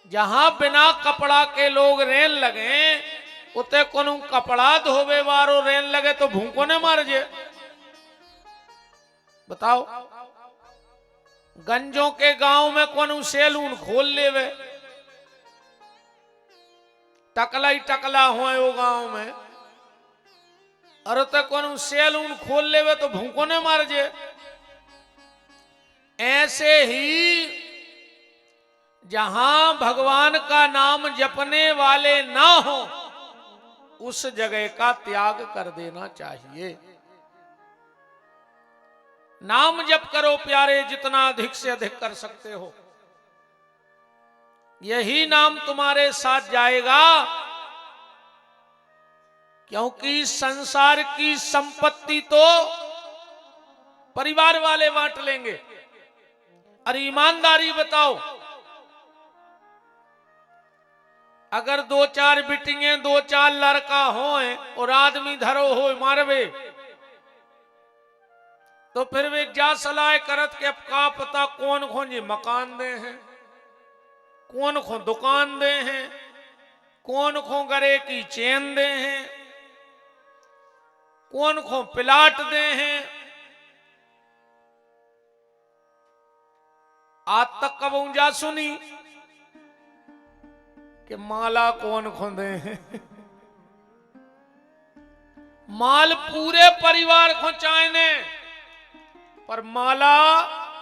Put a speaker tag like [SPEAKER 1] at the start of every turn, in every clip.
[SPEAKER 1] जहां बिना कपड़ा के लोग रेन लगे उते कोनु कपड़ा धोवे वारो रेन लगे तो भूखो ने मार जे। बताओ, गंजों के गांव में कोनु सैलून खोल लेवे, टकला ही टकला हो वो गांव में, और तो कोनु सैलून खोल लेवे तो भूखो ने मार जे। ऐसे ही जहां भगवान का नाम जपने वाले ना हो उस जगह का त्याग कर देना चाहिए। नाम जप करो प्यारे, जितना अधिक से अधिक कर सकते हो, यही नाम तुम्हारे साथ जाएगा। क्योंकि संसार की संपत्ति तो परिवार वाले बांट लेंगे। अरे ईमानदारी बताओ, अगर 2-4 बिटिंगे 2-4 लड़का हो और आदमी धरो हो मारवे, तो फिर वे जा सलाह करत के अब का पता कौन कौन जी मकान दे हैं, कौन को दुकान दे हैं, कौन को गरे की चेन दे हैं, कौन को प्लाट दे हैं। आज तक कब ऊंजा सुनी कि माला कौन खोदे हैं। माल पूरे परिवार को चाहने, पर माला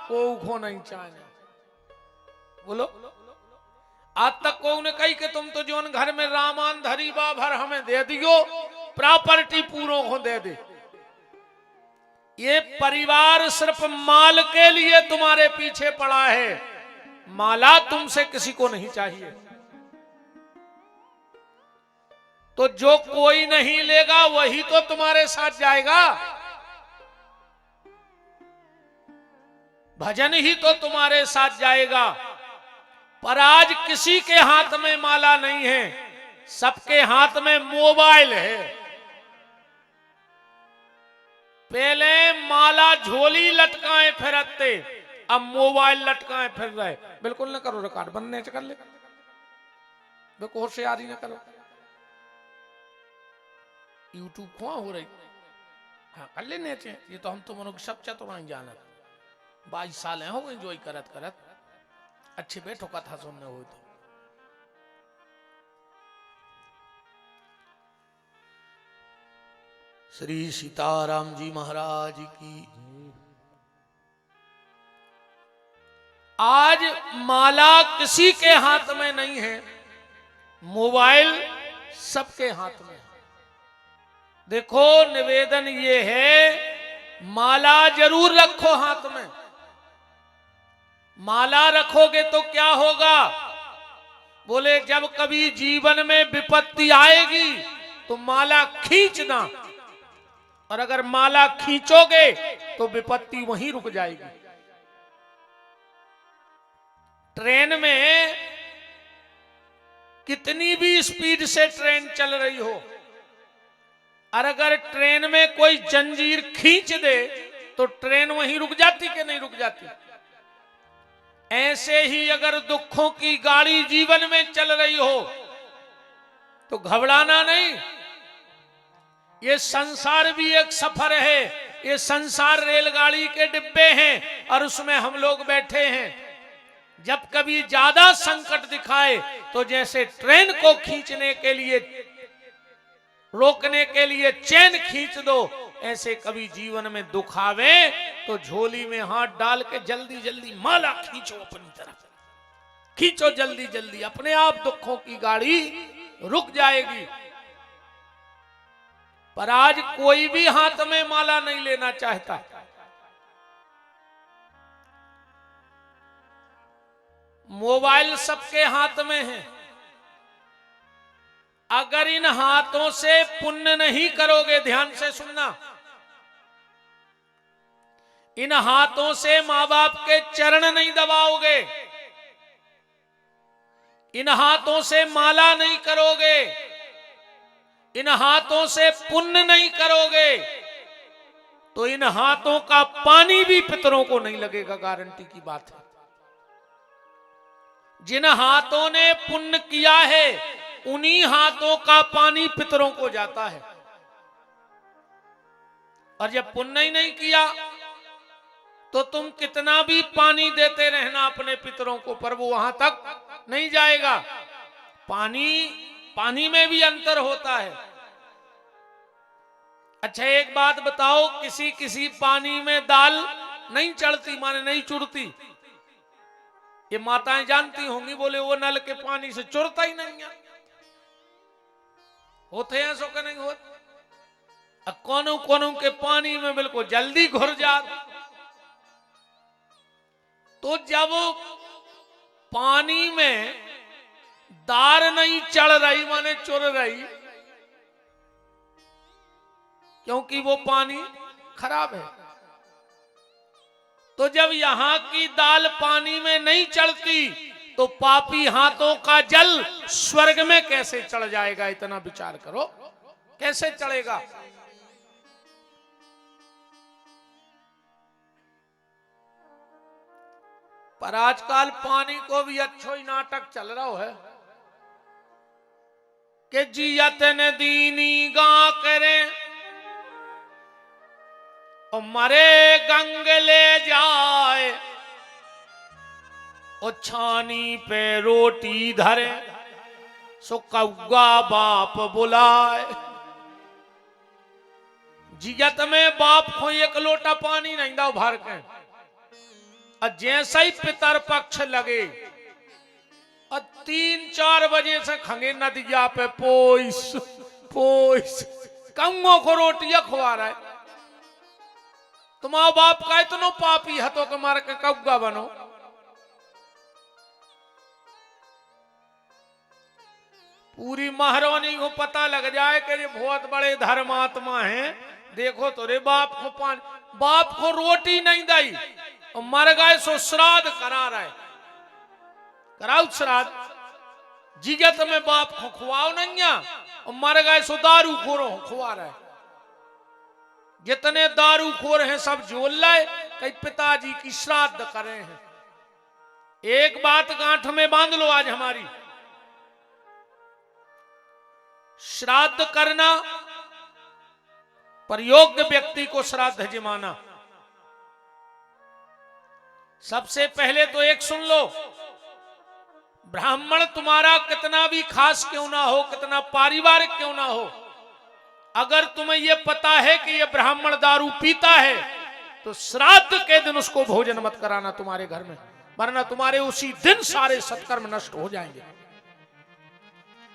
[SPEAKER 1] को नहीं चाहने। बोलो, आज तक को ने कही कि तुम तो जोन घर में रामान धरी बा भर हमें दे दियो, प्रॉपर्टी पूरों को दे दे। ये परिवार सिर्फ माल के लिए तुम्हारे पीछे पड़ा है, माला तुमसे किसी को नहीं चाहिए। तो जो कोई नहीं लेगा वही तो तुम्हारे साथ जाएगा, भजन ही तो तुम्हारे साथ जाएगा। पर आज किसी के हाथ में माला नहीं है, सबके हाथ में मोबाइल है। पहले माला झोली लटकाए फिरते, अब मोबाइल लटकाए फिर रहे। बिल्कुल ना करो, रिकॉर्ड बनने से कर ले, बिल्कुल होशियारी ना करो। यूट्यूब खुआ हो रही, हाँ कर लेने चाहिए। ये तो हम तो मनो सब चतुर जाना, 22 साल हो गए जो करत करत। अच्छे बैठो कथा सुनने हो तो। श्री सीताराम जी महाराज की। आज माला किसी के हाथ में नहीं है, मोबाइल सबके हाथ में है। देखो, निवेदन ये है, माला जरूर रखो हाथ में। माला रखोगे तो क्या होगा? बोले जब कभी जीवन में विपत्ति आएगी तो माला खींचना, और अगर माला खींचोगे तो विपत्ति वहीं रुक जाएगी। ट्रेन में कितनी भी स्पीड से ट्रेन चल रही हो, और अगर ट्रेन में कोई जंजीर खींच दे तो ट्रेन वहीं रुक जाती कि नहीं रुक जाती? ऐसे ही अगर दुखों की गाड़ी जीवन में चल रही हो तो घबराना नहीं। ये संसार भी एक सफर है, ये संसार रेलगाड़ी के डिब्बे हैं और उसमें हम लोग बैठे हैं। जब कभी ज्यादा संकट दिखाए तो जैसे ट्रेन को खींचने के लिए, रोकने के लिए चैन खींच दो, ऐसे कभी जीवन में दुख आवे तो झोली में हाथ डाल के जल्दी जल्दी माला खींचो, अपनी तरफ खींचो जल्दी जल्दी, अपने आप दुखों की गाड़ी रुक जाएगी। पर आज कोई भी हाथ में माला नहीं लेना चाहता। मोबाइल सबके हाथ में है। अगर इन हाथों से पुण्य नहीं करोगे, ध्यान से सुनना, इन हाथों से मां बाप के चरण नहीं दबाओगे, इन हाथों से माला नहीं करोगे, इन हाथों से पुण्य नहीं करोगे, तो इन हाथों का पानी भी पितरों को नहीं लगेगा, गारंटी की बात है। जिन हाथों ने पुण्य किया है उन्हीं हाथों का पानी पितरों को जाता है। और जब पुण्य ही नहीं किया तो तुम कितना भी पानी देते रहना अपने पितरों को, पर वो वहां तक नहीं जाएगा। पानी में भी अंतर होता है। अच्छा एक बात बताओ, किसी किसी पानी में दाल नहीं चढ़ती, माने नहीं चुरती, ये माताएं जानती होंगी, बोले वो नल के पानी से चुरता ही नहीं है। होते हैं सो के नहीं होते। कोनों कोनों के पानी में बिल्कुल जल्दी घुर जाता। तो जब पानी में दार नहीं चढ़ रही माने चुर रही, क्योंकि वो पानी खराब है। तो जब यहां की दाल पानी में नहीं चढ़ती तो पापी हाथों का जल स्वर्ग में कैसे चढ़ जाएगा? इतना विचार करो, कैसे चढ़ेगा? पर आजकल पानी को भी अच्छो ही नाटक चल रहा है कि जियत ने दीनी गा करे और मरे गंग ले जाए, और छानी पे रोटी धरे सो कौआ बाप बुलाए। जियत में बाप को एक लोटा पानी नहीं दो भर के, और जैसा ही पितर पक्ष लगे और 3-4 बजे से खंगे नदिया पे पोइस पोइस कौओं को रोटियां खुआ रहा है। तुम्हारा बाप का इतना पापी है तो के मार के कौआ बनो। पूरी महारानी को पता लग जाए कि ये बहुत बड़े धर्मात्मा हैं, देखो तो रे बाप को रोटी नहीं दी और मर गए सो श्राद्ध करा रहे। कराओ श्राद्ध, जिगत में बाप को खुआओ नहीं और मर गए सो दारू खोरों खुआ रहे। जितने दारू खोर हैं सब जोल लाए, कई पिताजी की श्राद्ध कर रहे हैं। एक बात गांठ में बांध लो आज हमारी, श्राद्ध करना पर योग्य व्यक्ति को श्राद्ध जमाना। सबसे पहले तो एक सुन लो, ब्राह्मण तुम्हारा कितना भी खास क्यों ना हो, कितना पारिवारिक क्यों ना हो, अगर तुम्हें यह पता है कि यह ब्राह्मण दारू पीता है तो श्राद्ध के दिन उसको भोजन मत कराना तुम्हारे घर में, वरना तुम्हारे उसी दिन सारे सत्कर्म नष्ट हो जाएंगे।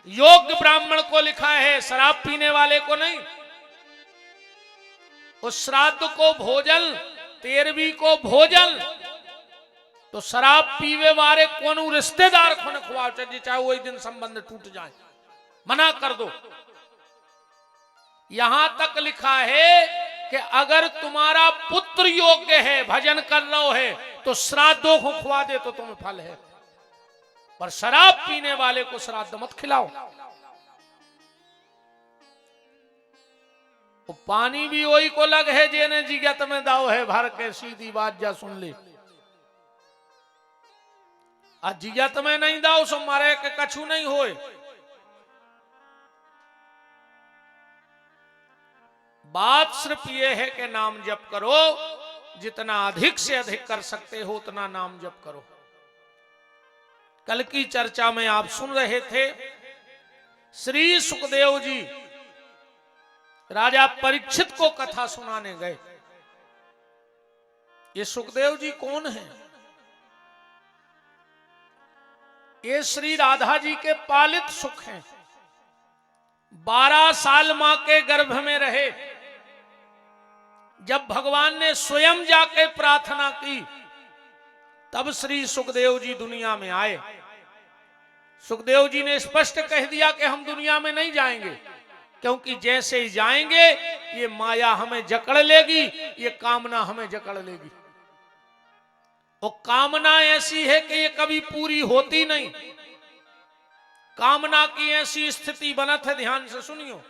[SPEAKER 1] योग्य ब्राह्मण को लिखा है, शराब पीने वाले को नहीं। उस श्राद्ध को भोजन, 13वीं को भोजन, तो शराब पीवे वाले कोनो रिश्तेदार को न खुआओ, चाहे वही दिन संबंध टूट जाए, मना कर दो। यहां तक लिखा है कि अगर तुम्हारा पुत्र योग्य है, भजन कर रहा है, तो श्राद्धों को खुआ दे तो तुम्हें फल है, पर शराब पीने वाले को श्राद्ध मत खिलाओ। तो पानी भी वही को लग है जेने जिगत में दाव है भर के, सीधी बात जा सुन ले। जिगत में नहीं दाओ सो मारे के कछु नहीं होए। बात सिर्फ ये है कि नाम जप करो, जितना अधिक से अधिक कर सकते हो उतना नाम जप करो। कल की चर्चा में आप सुन रहे थे, श्री सुखदेव जी राजा परीक्षित को कथा सुनाने गए। ये सुखदेव जी कौन है? ये श्री राधा जी के पालित सुख हैं। 12 साल मां के गर्भ में रहे। जब भगवान ने स्वयं जाके प्रार्थना की तब श्री सुखदेव जी दुनिया में आए। सुखदेव जी ने स्पष्ट कह दिया कि हम दुनिया में नहीं जाएंगे, क्योंकि जैसे ही जाएंगे ये माया हमें जकड़ लेगी, ये कामना हमें जकड़ लेगी। और कामना ऐसी है कि ये कभी पूरी होती नहीं। कामना की ऐसी स्थिति बनत है, ध्यान से सुनियो,